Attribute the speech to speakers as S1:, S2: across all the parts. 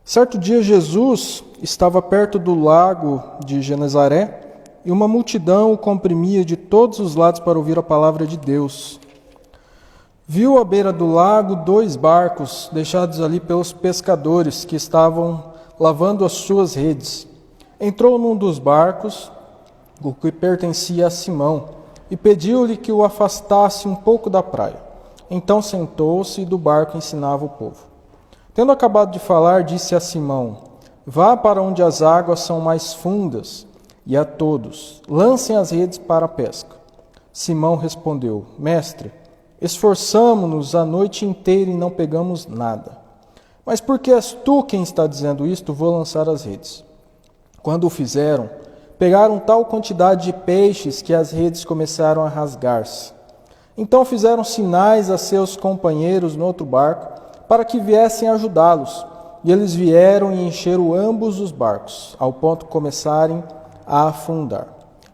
S1: Certo dia, Jesus estava perto do lago de Genezaré e uma multidão o comprimia de todos os lados para ouvir a palavra de Deus. Viu à beira do lago 2 barcos deixados ali pelos pescadores que estavam lavando as suas redes. Entrou num dos barcos, o que pertencia a Simão, e pediu-lhe que o afastasse um pouco da praia. Então sentou-se e do barco ensinava o povo. Tendo acabado de falar, disse a Simão: Vá para onde as águas são mais fundas, e a todos, lancem as redes para a pesca. Simão respondeu: Mestre, esforçamo-nos a noite inteira e não pegamos nada. Mas porque és tu quem está dizendo isto, vou lançar as redes. Quando o fizeram, pegaram tal quantidade de peixes que as redes começaram a rasgar-se. Então fizeram sinais a seus companheiros no outro barco, para que viessem ajudá-los. E eles vieram e encheram ambos os barcos, ao ponto de começarem a afundar.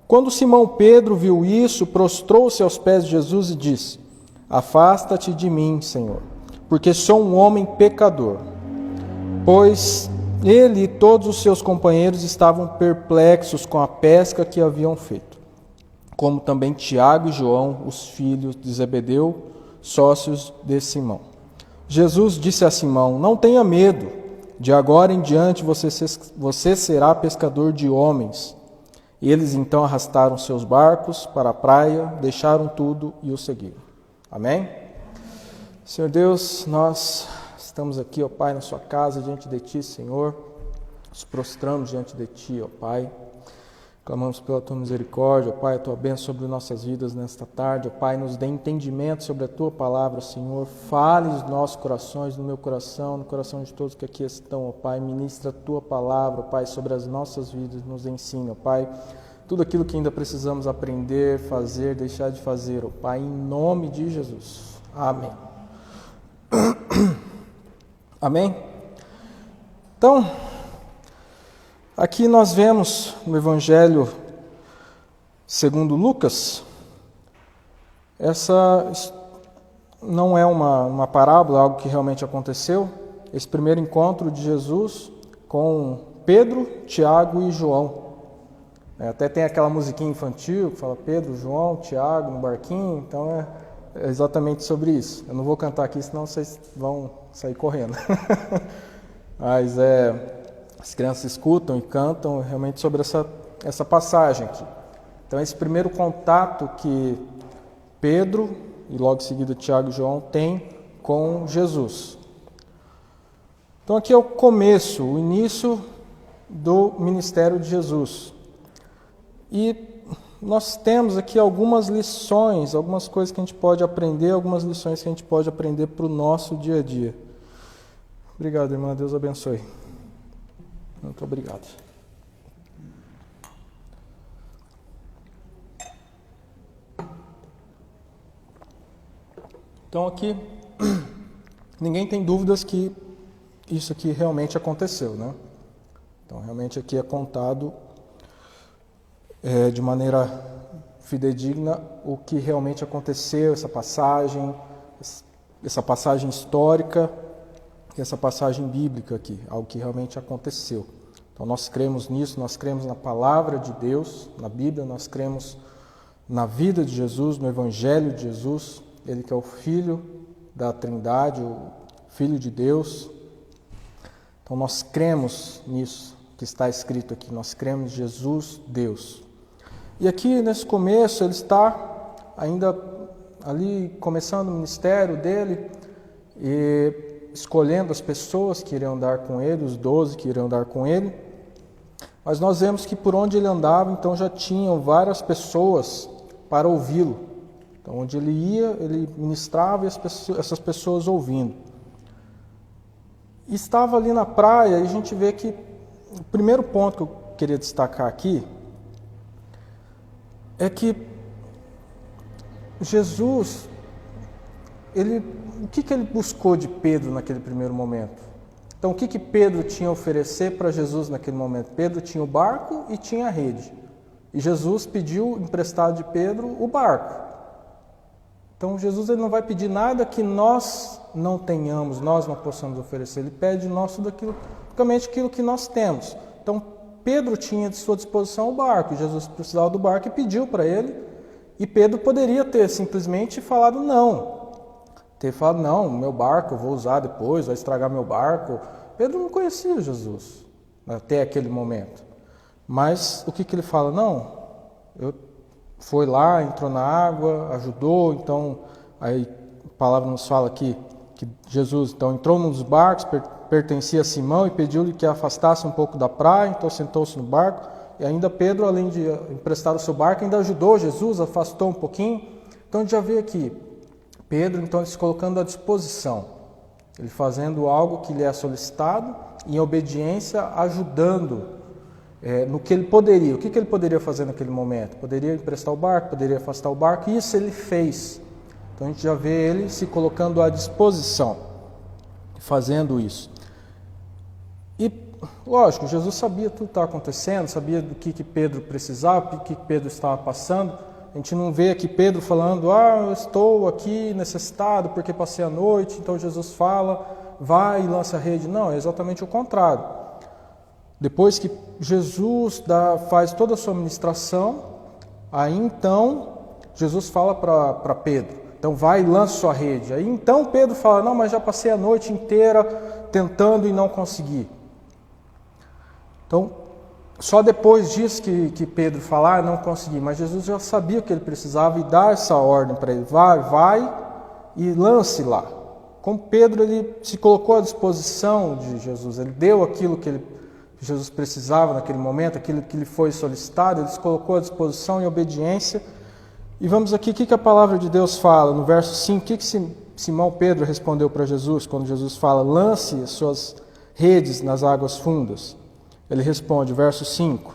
S1: Quando Simão Pedro viu isso, prostrou-se aos pés de Jesus e disse: Afasta-te de mim, Senhor, porque sou um homem pecador. Pois ele e todos os seus companheiros estavam perplexos com a pesca que haviam feito, como também Tiago e João, os filhos de Zebedeu, sócios de Simão. Jesus disse a Simão: Não tenha medo, de agora em diante você será pescador de homens. E eles então arrastaram seus barcos para a praia, deixaram tudo e o seguiram. Amém? Senhor Deus, nós estamos aqui, ó Pai, na sua casa, diante de Ti, Senhor. Nos prostramos diante de Ti, ó Pai. Clamamos pela Tua misericórdia, ó Pai, a Tua bênção sobre nossas vidas nesta tarde. Ó Pai, nos dê entendimento sobre a Tua palavra, Senhor. Fale nos nossos corações, no meu coração, no coração de todos que aqui estão, ó Pai. Ministra a Tua palavra, ó Pai, sobre as nossas vidas. Nos ensina, ó Pai, tudo aquilo que ainda precisamos aprender, fazer, deixar de fazer, ó Pai, em nome de Jesus. Amém. Amém? Então, aqui nós vemos no Evangelho segundo Lucas, essa não é uma parábola, algo que realmente aconteceu, esse primeiro encontro de Jesus com Pedro, Tiago e João. Até tem aquela musiquinha infantil que fala Pedro, João, Tiago no barquinho, então é exatamente sobre isso. Eu não vou cantar aqui, senão vocês vão sair correndo. Mas as crianças escutam e cantam realmente sobre essa passagem aqui. Então, esse primeiro contato que Pedro e logo em seguida Tiago e João têm com Jesus. Então, aqui é o começo, o início do ministério de Jesus. E nós temos aqui algumas lições, algumas coisas que a gente pode aprender, algumas lições que a gente pode aprender para o nosso dia a dia. Obrigado, irmã. Deus abençoe. Muito obrigado. Então aqui, ninguém tem dúvidas que isso aqui realmente aconteceu, né? Então realmente aqui é contado de maneira fidedigna o que realmente aconteceu, essa passagem histórica, essa passagem bíblica aqui, algo que realmente aconteceu. Então nós cremos nisso, nós cremos na palavra de Deus, na Bíblia, nós cremos na vida de Jesus, no Evangelho de Jesus, Ele que é o Filho da Trindade, o Filho de Deus. Então nós cremos nisso que está escrito aqui, nós cremos em Jesus, Deus. E aqui nesse começo ele está ainda ali começando o ministério dele e escolhendo as pessoas que iriam andar com ele, os 12 que iriam andar com ele. Mas nós vemos que por onde ele andava, então já tinham várias pessoas para ouvi-lo. Então onde ele ia, ele ministrava e essas pessoas ouvindo. E estava ali na praia e a gente vê que o primeiro ponto que eu queria destacar aqui é que Jesus, o que ele buscou de Pedro naquele primeiro momento? Então, o que Pedro tinha a oferecer para Jesus naquele momento? Pedro tinha o barco e tinha a rede. E Jesus pediu emprestado de Pedro o barco. Então Jesus ele não vai pedir nada que nós não tenhamos, nós não possamos oferecer. Ele pede nosso basicamente aquilo que nós temos. Então Pedro tinha de sua disposição o barco, Jesus precisava do barco e pediu para ele, e Pedro poderia ter simplesmente falado não. Ter falado, não, meu barco eu vou usar depois, vai estragar meu barco. Pedro não conhecia Jesus até aquele momento. Mas o que ele fala? Não, foi lá, entrou na água, ajudou, então aí a palavra nos fala aqui que Jesus então entrou num dos barcos, pertencia a Simão e pediu-lhe que afastasse um pouco da praia, então sentou-se no barco, e ainda Pedro, além de emprestar o seu barco, ainda ajudou Jesus, afastou um pouquinho. Então a gente já vê aqui, Pedro então se colocando à disposição, ele fazendo algo que lhe é solicitado, em obediência, ajudando no que ele poderia. O que ele poderia fazer naquele momento? Poderia emprestar o barco, poderia afastar o barco, e isso ele fez. Então a gente já vê ele se colocando à disposição, fazendo isso. E, lógico, Jesus sabia tudo que estava acontecendo, sabia do que Pedro precisava, do que Pedro estava passando. A gente não vê aqui Pedro falando, eu estou aqui necessitado porque passei a noite, então Jesus fala, vai e lança a rede. Não, é exatamente o contrário. Depois que Jesus faz toda a sua ministração, aí então Jesus fala para Pedro, então vai e lança sua rede. Aí então Pedro fala, não, mas já passei a noite inteira tentando e não consegui. Então, só depois disso que Pedro fala, não consegui, mas Jesus já sabia o que ele precisava e dá essa ordem para ele, vai e lance lá. Como Pedro ele se colocou à disposição de Jesus, ele deu aquilo que Jesus precisava naquele momento, aquilo que lhe foi solicitado, ele se colocou à disposição em obediência. E vamos aqui, o que a palavra de Deus fala? No verso 5, o que Simão Pedro respondeu para Jesus, quando Jesus fala, lance as suas redes nas águas fundas? Ele responde, verso 5,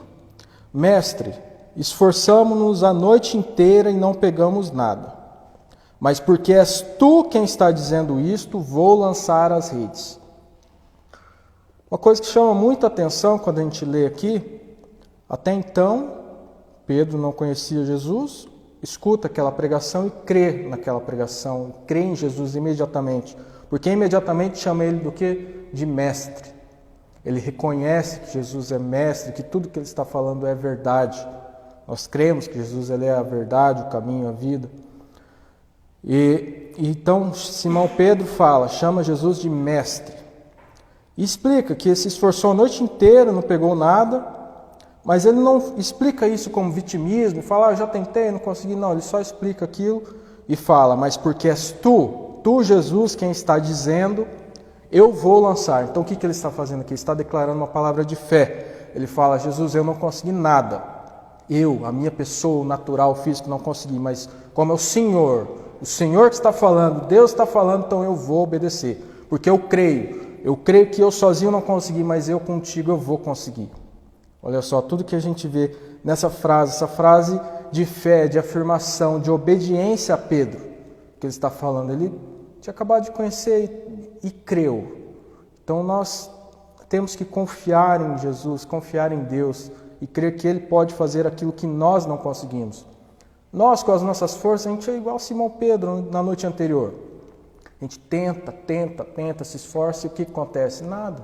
S1: Mestre, esforçamo-nos a noite inteira e não pegamos nada. Mas porque és tu quem está dizendo isto, vou lançar as redes. Uma coisa que chama muita atenção quando a gente lê aqui, até então, Pedro não conhecia Jesus, escuta aquela pregação e crê naquela pregação, crê em Jesus imediatamente, porque imediatamente chama ele do quê? De mestre. Ele reconhece que Jesus é mestre, que tudo que ele está falando é verdade. Nós cremos que Jesus ele é a verdade, o caminho, a vida. E então Simão Pedro chama Jesus de mestre. E explica que ele se esforçou a noite inteira, não pegou nada, mas ele não explica isso como vitimismo, fala, já tentei, não consegui, não, ele só explica aquilo e fala, mas porque és tu Jesus, quem está dizendo, eu vou lançar. Então o que ele está fazendo aqui? Ele está declarando uma palavra de fé. Ele fala, Jesus, eu não consegui nada, a minha pessoa natural, físico, não consegui, mas como é o Senhor que está falando, Deus está falando, então eu vou obedecer, porque eu creio que eu sozinho não consegui, mas eu contigo eu vou conseguir. Olha só, tudo que a gente vê nessa frase, essa frase de fé, de afirmação, de obediência a Pedro, que ele está falando, ele tinha acabado de conhecer e creu. Então nós temos que confiar em Jesus, confiar em Deus e crer que Ele pode fazer aquilo que nós não conseguimos. Nós, com as nossas forças, a gente é igual Simão Pedro na noite anterior. A gente tenta, se esforça e o que acontece? Nada.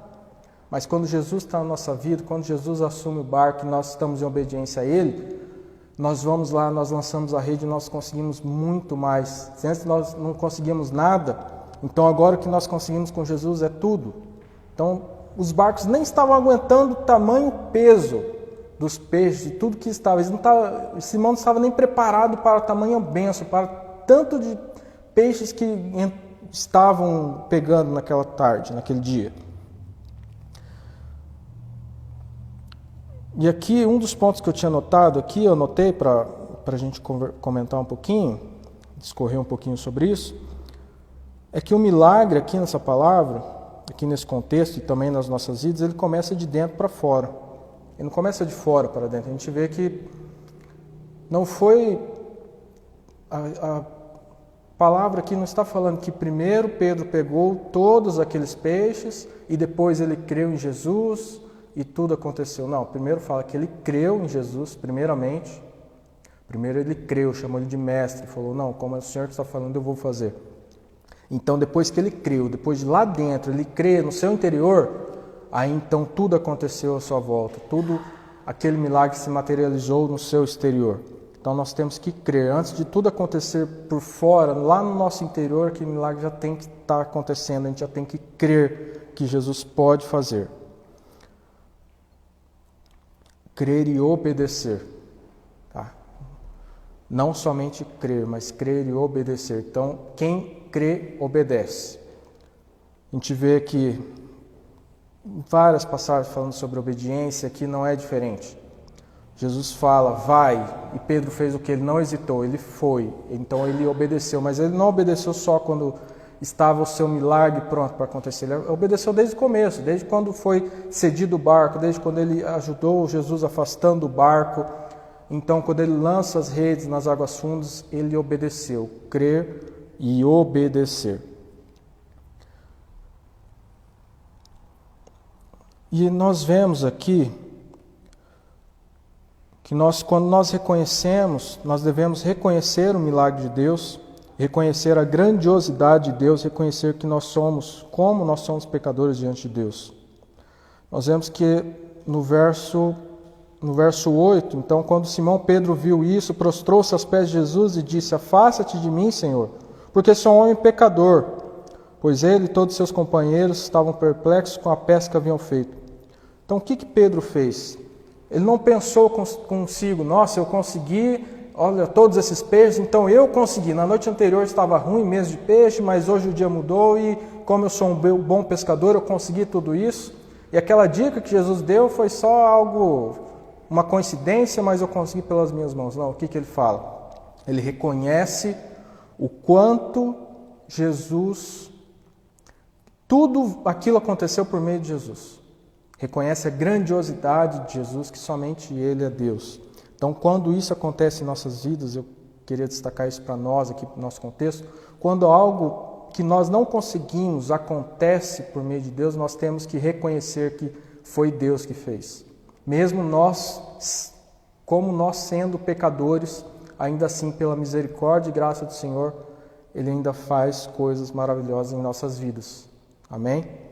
S1: Mas quando Jesus está na nossa vida, quando Jesus assume o barco e nós estamos em obediência a Ele, nós vamos lá, nós lançamos a rede e nós conseguimos muito mais. Se antes nós não conseguimos nada, então agora o que nós conseguimos com Jesus é tudo. Então os barcos nem estavam aguentando o tamanho peso dos peixes, de tudo que estava. Simão não estava nem preparado para tamanha bênção, para tanto de peixes que estavam pegando naquela tarde, naquele dia. E aqui, um dos pontos que eu tinha notado aqui, eu anotei para a gente comentar um pouquinho, discorrer um pouquinho sobre isso, é que o milagre aqui nessa palavra, aqui nesse contexto e também nas nossas vidas, ele começa de dentro para fora. Ele não começa de fora para dentro. A gente vê que não foi... A palavra aqui não está falando que primeiro Pedro pegou todos aqueles peixes e depois ele creu em Jesus e tudo aconteceu. Não, primeiro fala que ele creu em Jesus, primeiramente. Primeiro ele creu, chamou ele de mestre, falou, não, como é o Senhor que está falando, eu vou fazer. Então depois que ele creu, depois de lá dentro, ele crê no seu interior, aí então tudo aconteceu à sua volta, tudo aquele milagre se materializou no seu exterior. Então nós temos que crer, antes de tudo acontecer por fora, lá no nosso interior, que o milagre já tem que estar acontecendo, a gente já tem que crer que Jesus pode fazer. Crer e obedecer. Tá? Não somente crer, mas crer e obedecer. Então, quem crê, obedece. A gente vê aqui várias passagens falando sobre obediência, aqui não é diferente. Jesus fala, vai, e Pedro fez o que? Ele não hesitou, ele foi. Então ele obedeceu, mas ele não obedeceu só quando estava o seu milagre pronto para acontecer. Ele obedeceu desde o começo, desde quando foi cedido o barco, desde quando ele ajudou Jesus afastando o barco. Então, quando ele lança as redes nas águas fundas, ele obedeceu. Crer e obedecer. E nós vemos aqui que quando nós reconhecemos, nós devemos reconhecer o milagre de Deus, reconhecer a grandiosidade de Deus, reconhecer que nós somos, como nós somos pecadores diante de Deus. Nós vemos que no verso 8, então, quando Simão Pedro viu isso, prostrou-se aos pés de Jesus e disse, afasta-te de mim, Senhor, porque sou um homem pecador, pois ele e todos seus companheiros estavam perplexos com a pesca que haviam feito. Então, o que Pedro fez? Ele não pensou consigo, nossa, eu consegui, olha, todos esses peixes, então eu consegui. Na noite anterior estava ruim mesmo de peixe, mas hoje o dia mudou e como eu sou um bom pescador, eu consegui tudo isso. E aquela dica que Jesus deu foi só algo, uma coincidência, mas eu consegui pelas minhas mãos. Não, o que ele fala? Ele reconhece o quanto Jesus, tudo aquilo aconteceu por meio de Jesus. Reconhece a grandiosidade de Jesus, que somente Ele é Deus. Então, quando isso acontece em nossas vidas, eu queria destacar isso para nós aqui, no nosso contexto, quando algo que nós não conseguimos acontece por meio de Deus, nós temos que reconhecer que foi Deus que fez. Mesmo nós, como nós sendo pecadores, ainda assim, pela misericórdia e graça do Senhor, Ele ainda faz coisas maravilhosas em nossas vidas. Amém?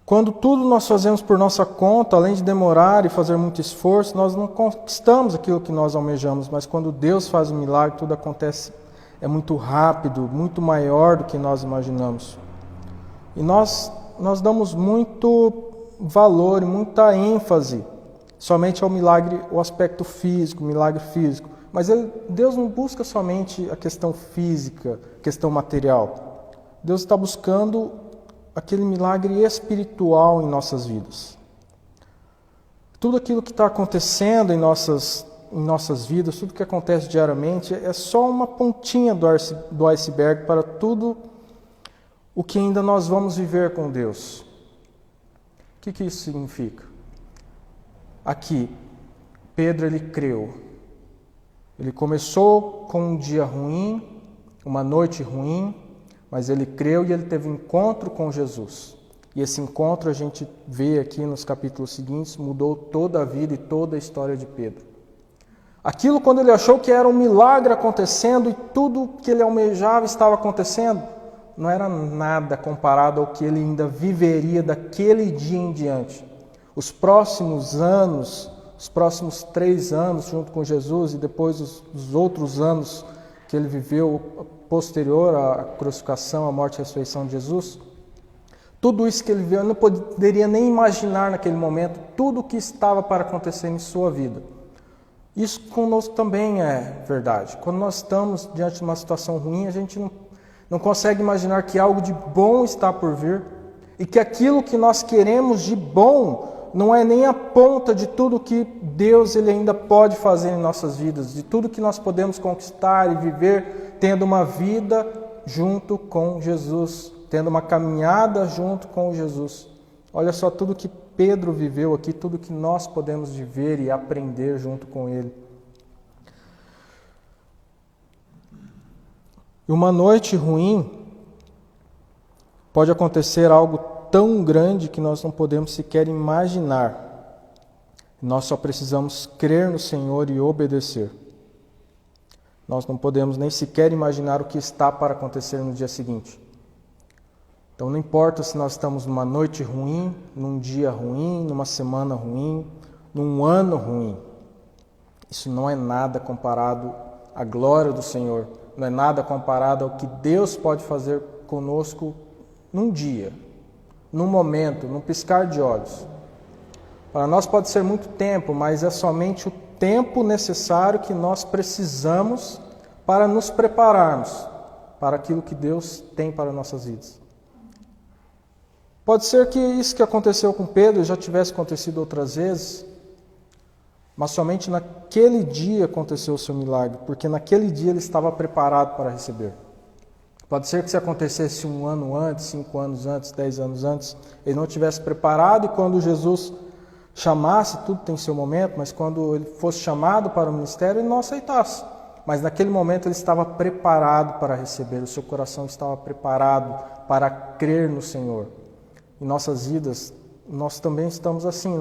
S1: Quando tudo nós fazemos por nossa conta, além de demorar e fazer muito esforço, nós não conquistamos aquilo que nós almejamos, mas quando Deus faz um milagre, tudo acontece, é muito rápido, muito maior do que nós imaginamos. E nós damos muito valor e muita ênfase somente ao milagre, o aspecto físico, o milagre físico. Mas Deus não busca somente a questão física, a questão material. Deus está buscando aquele milagre espiritual em nossas vidas. Tudo aquilo que está acontecendo em nossas vidas, tudo que acontece diariamente, é só uma pontinha do iceberg para tudo o que ainda nós vamos viver com Deus. O que isso significa? Aqui, Pedro ele creu. Ele começou com um dia ruim, uma noite ruim, mas ele creu e ele teve um encontro com Jesus. E esse encontro a gente vê aqui nos capítulos seguintes, mudou toda a vida e toda a história de Pedro. Aquilo quando ele achou que era um milagre acontecendo e tudo que ele almejava estava acontecendo, não era nada comparado ao que ele ainda viveria daquele dia em diante. Os próximos anos, os próximos 3 anos junto com Jesus e depois os outros anos que ele viveu posterior à crucificação, à morte e à ressurreição de Jesus, tudo isso que ele viu, eu não poderia nem imaginar naquele momento tudo o que estava para acontecer em sua vida. Isso conosco também é verdade. Quando nós estamos diante de uma situação ruim, a gente não consegue imaginar que algo de bom está por vir e que aquilo que nós queremos de bom não é nem a ponta de tudo que Deus ele ainda pode fazer em nossas vidas, de tudo que nós podemos conquistar e viver tendo uma vida junto com Jesus, tendo uma caminhada junto com Jesus. Olha só tudo que Pedro viveu aqui, tudo que nós podemos viver e aprender junto com ele. E uma noite ruim pode acontecer algo tão grande que nós não podemos sequer imaginar. Nós só precisamos crer no Senhor e obedecer. Nós não podemos nem sequer imaginar o que está para acontecer no dia seguinte. Então não importa se nós estamos numa noite ruim, num dia ruim, numa semana ruim, num ano ruim. Isso não é nada comparado à glória do Senhor. Não é nada comparado ao que Deus pode fazer conosco num dia, num momento, num piscar de olhos. Para nós pode ser muito tempo, mas é somente o tempo necessário que nós precisamos para nos prepararmos para aquilo que Deus tem para nossas vidas. Pode ser que isso que aconteceu com Pedro já tivesse acontecido outras vezes, mas somente naquele dia aconteceu o seu milagre, porque naquele dia ele estava preparado para receber. Pode ser que se acontecesse 1 ano antes, 5 anos antes, 10 anos antes, ele não tivesse preparado e quando Jesus chamasse, tudo tem seu momento, mas quando ele fosse chamado para o ministério, ele não aceitasse. Mas naquele momento ele estava preparado para receber, o seu coração estava preparado para crer no Senhor. Em nossas vidas, nós também estamos assim,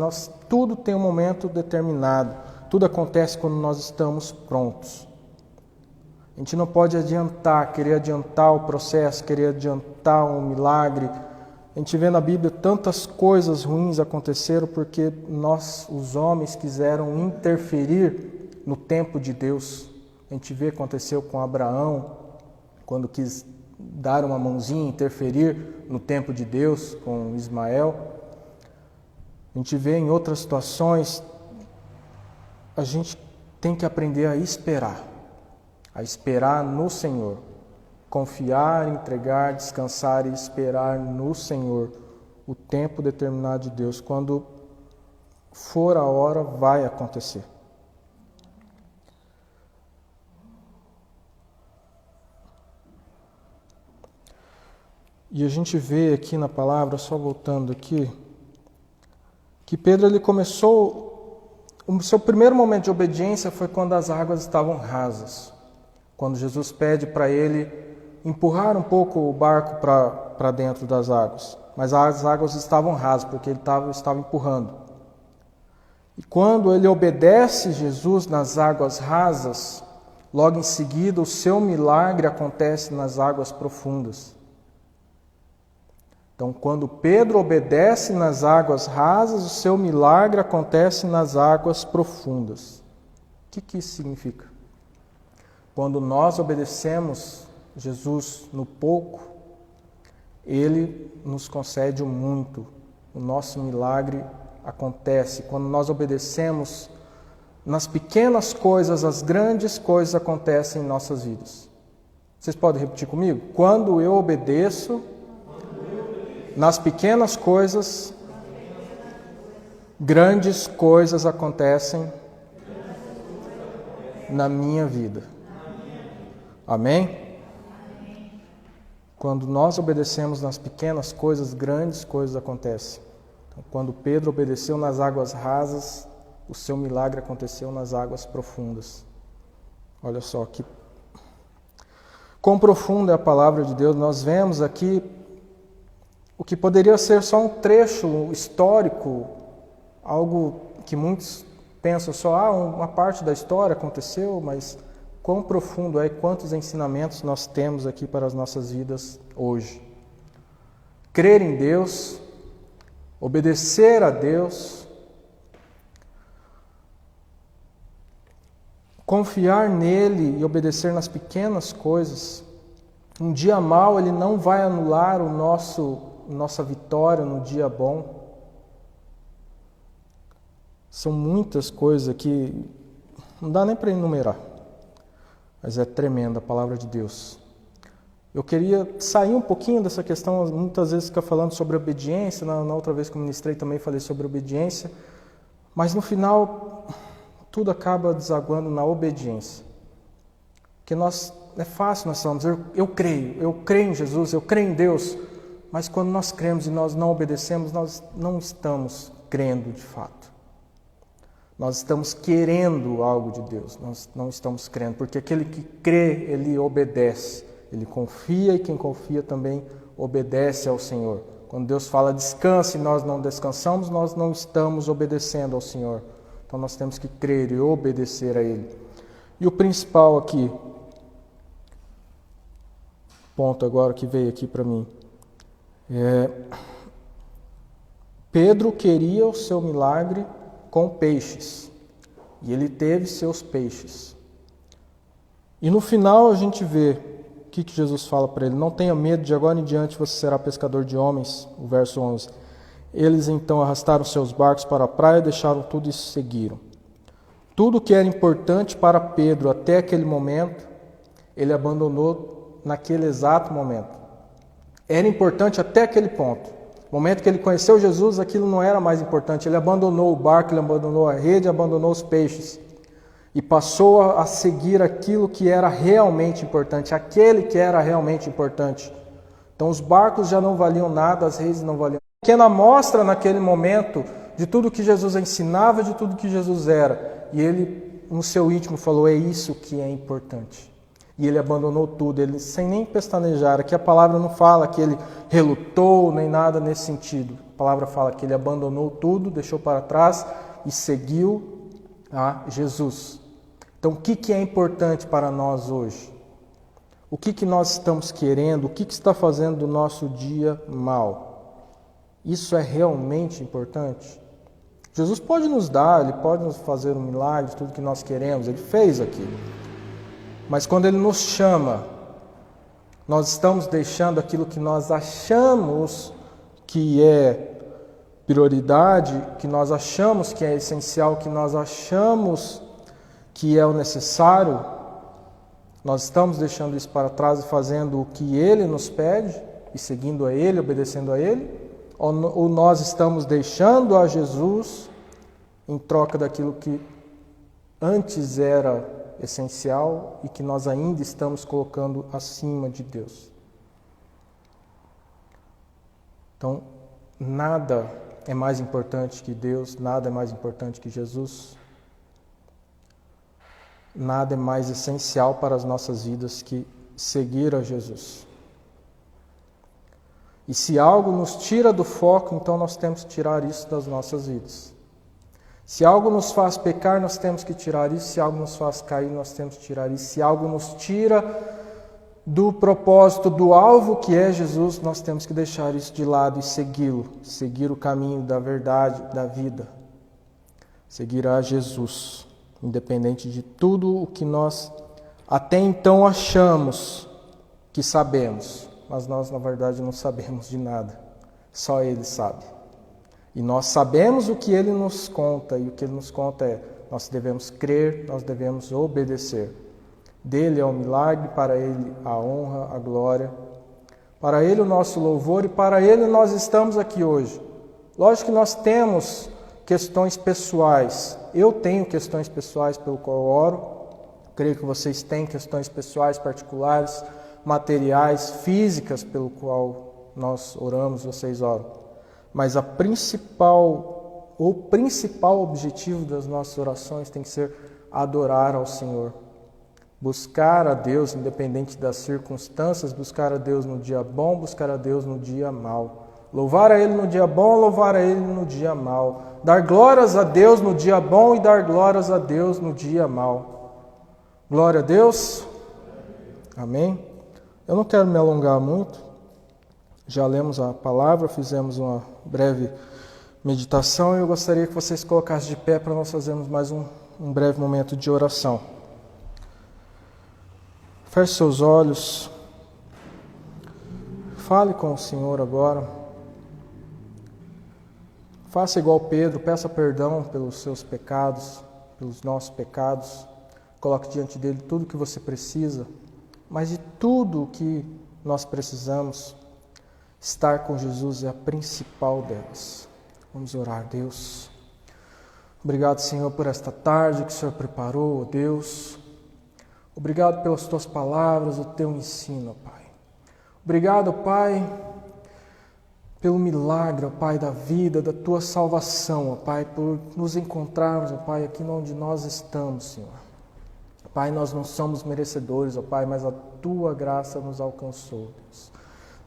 S1: tudo tem um momento determinado, tudo acontece quando nós estamos prontos. A gente não pode querer adiantar o processo, querer adiantar um milagre. A gente vê na Bíblia tantas coisas ruins aconteceram porque nós, os homens, quiseram interferir no tempo de Deus. A gente vê o que aconteceu com Abraão, quando quis dar uma mãozinha, interferir no tempo de Deus com Ismael. A gente vê em outras situações, a gente tem que aprender a esperar no Senhor. Confiar, entregar, descansar e esperar no Senhor o tempo determinado de Deus. Quando for a hora, vai acontecer. E a gente vê aqui na palavra, só voltando aqui, que Pedro ele começou, o seu primeiro momento de obediência foi quando as águas estavam rasas. Quando Jesus pede para ele empurrar um pouco o barco para dentro das águas. Mas as águas estavam rasas, porque ele estava empurrando. E quando ele obedece Jesus nas águas rasas, logo em seguida o seu milagre acontece nas águas profundas. Então, quando Pedro obedece nas águas rasas, o seu milagre acontece nas águas profundas. O que isso significa? Quando nós obedecemos Jesus no pouco, Ele nos concede o muito. O nosso milagre acontece. Quando nós obedecemos nas pequenas coisas, as grandes coisas acontecem em nossas vidas. Vocês podem repetir comigo? Quando eu obedeço nas pequenas coisas, grandes coisas acontecem na minha vida. Amém? Quando nós obedecemos nas pequenas coisas, grandes coisas acontecem. Então, quando Pedro obedeceu nas águas rasas, o seu milagre aconteceu nas águas profundas. Olha só que quão profunda é a palavra de Deus. Nós vemos aqui o que poderia ser só um trecho histórico, algo que muitos pensam só, uma parte da história aconteceu, mas quão profundo é e quantos ensinamentos nós temos aqui para as nossas vidas hoje. Crer em Deus, obedecer a Deus, confiar nele e obedecer nas pequenas coisas. Um dia mau, ele não vai anular nossa vitória no dia bom. São muitas coisas que não dá nem para enumerar, mas é tremenda a palavra de Deus. Eu queria sair um pouquinho dessa questão, muitas vezes fica falando sobre obediência, na outra vez que eu ministrei também falei sobre obediência, mas no final tudo acaba desaguando na obediência. Porque é fácil nós falamos, eu creio em Jesus, eu creio em Deus, mas quando nós cremos e nós não obedecemos, nós não estamos crendo de fato. Nós estamos querendo algo de Deus, nós não estamos crendo, porque aquele que crê, ele obedece, ele confia e quem confia também obedece ao Senhor. Quando Deus fala descanse e nós não descansamos, nós não estamos obedecendo ao Senhor. Então nós temos que crer e obedecer a Ele. E o principal aqui, ponto agora que veio aqui para mim, Pedro queria o seu milagre com peixes, e ele teve seus peixes. E no final a gente vê o que Jesus fala para ele: não tenha medo, de agora em diante você será pescador de homens. O verso 11. Eles então arrastaram seus barcos para a praia, deixaram tudo e seguiram. Tudo que era importante para Pedro até aquele momento, ele abandonou naquele exato momento. Era importante até aquele ponto. No momento que ele conheceu Jesus, aquilo não era mais importante. Ele abandonou o barco, ele abandonou a rede, abandonou os peixes. E passou a seguir aquilo que era realmente importante, aquele que era realmente importante. Então os barcos já não valiam nada, as redes não valiam nada. Pequena amostra naquele momento de tudo que Jesus ensinava, de tudo que Jesus era. E ele, no seu íntimo, falou: é isso que é importante. E ele abandonou tudo, ele sem nem pestanejar. Aqui a palavra não fala que ele relutou, nem nada nesse sentido. A palavra fala que ele abandonou tudo, deixou para trás e seguiu a Jesus. Então, o que é importante para nós hoje? O que nós estamos querendo? O que está fazendo do nosso dia mal? Isso é realmente importante? Jesus pode nos dar, Ele pode nos fazer um milagre, tudo que nós queremos, Ele fez aquilo. Mas quando Ele nos chama, nós estamos deixando aquilo que nós achamos que é prioridade, que nós achamos que é essencial, que nós achamos que é o necessário, nós estamos deixando isso para trás e fazendo o que Ele nos pede, e seguindo a Ele, obedecendo a Ele, ou nós estamos deixando a Jesus em troca daquilo que antes era essencial e que nós ainda estamos colocando acima de Deus. Então, nada é mais importante que Deus, nada é mais importante que Jesus, nada é mais essencial para as nossas vidas que seguir a Jesus. E se algo nos tira do foco, então nós temos que tirar isso das nossas vidas. Se algo nos faz pecar, nós temos que tirar isso. Se algo nos faz cair, nós temos que tirar isso. Se algo nos tira do propósito, do alvo que é Jesus, nós temos que deixar isso de lado e segui-lo. Seguir o caminho da verdade, da vida. Seguir a Jesus, independente de tudo o que nós até então achamos que sabemos. Mas nós, na verdade, não sabemos de nada. Só Ele sabe. E nós sabemos o que Ele nos conta, e o que Ele nos conta é: nós devemos crer, nós devemos obedecer. Dele é o milagre, para Ele a honra, a glória, para Ele o nosso louvor, e para Ele nós estamos aqui hoje. Lógico que nós temos questões pessoais. Eu tenho questões pessoais pelo qual eu oro. Creio que vocês têm questões pessoais particulares, materiais, físicas, pelo qual nós oramos, vocês oram. Mas o principal objetivo das nossas orações tem que ser adorar ao Senhor. Buscar a Deus, independente das circunstâncias, buscar a Deus no dia bom, buscar a Deus no dia mau. Louvar a Ele no dia bom, louvar a Ele no dia mau. Dar glórias a Deus no dia bom e dar glórias a Deus no dia mau. Glória a Deus. Amém? Eu não quero me alongar muito. Já lemos a palavra, fizemos uma breve meditação e eu gostaria que vocês colocassem de pé para nós fazermos mais um breve momento de oração. Feche seus olhos. Fale com o Senhor agora. Faça igual Pedro, peça perdão pelos seus pecados, pelos nossos pecados. Coloque diante dele tudo o que você precisa, mas de tudo o que nós precisamos, estar com Jesus é a principal delas. Vamos orar, Deus. Obrigado, Senhor, por esta tarde que o Senhor preparou, ó Deus. Obrigado pelas Tuas palavras, o Teu ensino, Pai. Obrigado, Pai, pelo milagre, ó Pai, da vida, da Tua salvação, ó Pai, por nos encontrarmos, ó Pai, aqui onde nós estamos, Senhor. Pai, nós não somos merecedores, ó Pai, mas a Tua graça nos alcançou, Deus.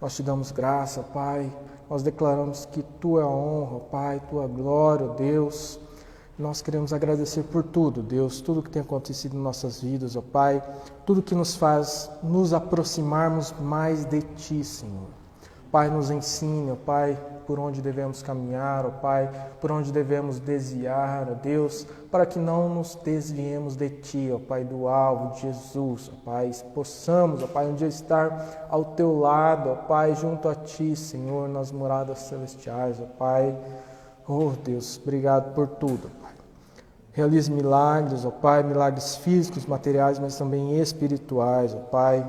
S1: Nós te damos graça, Pai. Nós declaramos que Tu é a honra, Pai, Tua glória, Deus. Nós queremos agradecer por tudo, Deus, tudo que tem acontecido em nossas vidas, ó Pai, tudo que nos faz nos aproximarmos mais de Ti, Senhor. Pai, nos ensine, ó Pai, por onde devemos caminhar, ó Pai, por onde devemos desviar, ó Deus, para que não nos desviemos de Ti, ó Pai, do alvo de Jesus, ó Pai, possamos, ó Pai, um dia estar ao Teu lado, ó Pai, junto a Ti, Senhor, nas moradas celestiais, ó Pai. Oh Deus, obrigado por tudo, Pai. Realize milagres, ó Pai, milagres físicos, materiais, mas também espirituais, ó Pai.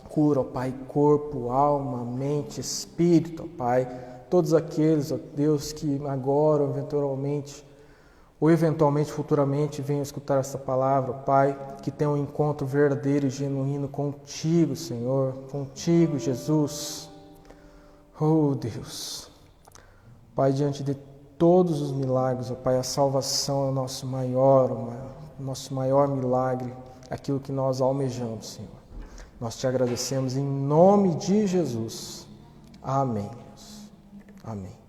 S1: Cura, ó Pai, corpo, alma, mente, espírito, ó Pai. Todos aqueles, ó Deus, que agora, eventualmente, futuramente, venham escutar essa palavra, ó Pai, que tenham um encontro verdadeiro e genuíno contigo, Senhor, contigo, Jesus. Oh Deus, Pai, diante de todos os milagres, ó Pai, a salvação é o nosso maior milagre, aquilo que nós almejamos, Senhor. Nós te agradecemos em nome de Jesus. Amém. Amém.